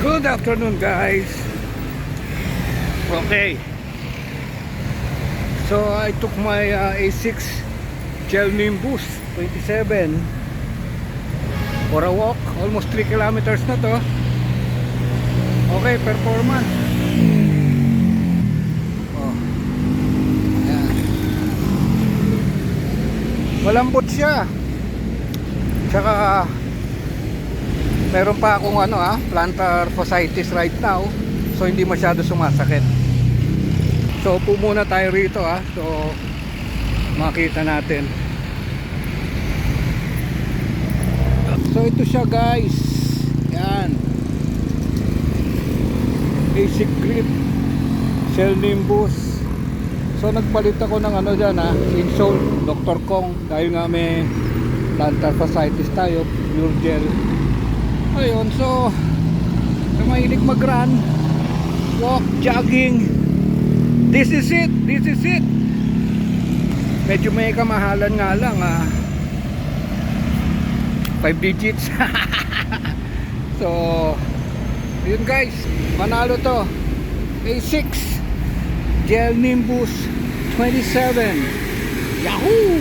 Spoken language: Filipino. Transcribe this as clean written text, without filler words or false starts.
Good afternoon, guys. Okay, so I took my A6 Gel Nimbus 27 for a walk, almost 3 kilometers na to. Okay, performance. Oh, yan. Malambot siya. Tsaka meron pa akong plantar fasciitis right now, so hindi masyado sumasakit. So upo muna tayo rito so makita natin. So ito siya, guys. Yan, basic grip Gel Nimbus. So nagpalit ako ng dyan insole Dr. Kong, dahil nga may plantar fasciitis tayo, pure gel. Ayun, so mahilig mag-run, walk, jogging, this is it. Medyo may kamahalan nga lang, 5 digits. So yun, guys, manalo to. A6 Gel Nimbus 27. Yahoo!